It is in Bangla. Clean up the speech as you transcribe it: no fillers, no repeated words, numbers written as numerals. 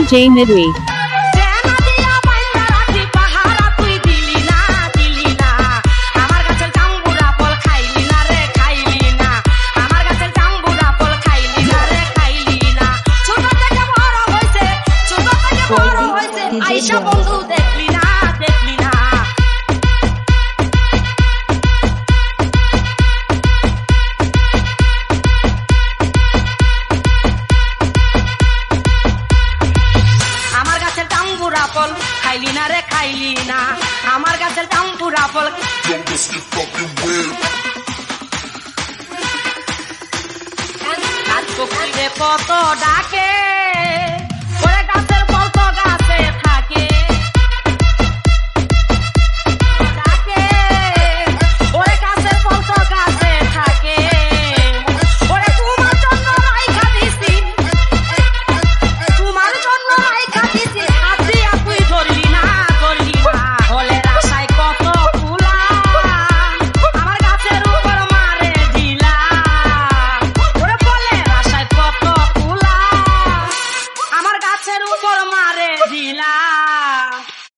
J Midwi. আইসা বন্ধু দেখলি না দেখলি না আমার গাছের জাম্বুরা ফল খাইলি না রে খাইলি না আমার গাছের জাম্বুরা ফল কত ডাকে ওরে গাছের ফল তো গাছে থাকে ডাকে ওরে গাছের ফল তো গাছে থাকে ওরে তোমার জন্য রাইখা দিছি তোমার জন্য রাইখা দিছি হাত দিয়া তুই ধরলি না হলের আশায় কত ফুলা আমার গাছের উপর মারে ঢিলা ওরে বলের আশায় কত ফুলা আমার গাছের উপর মারে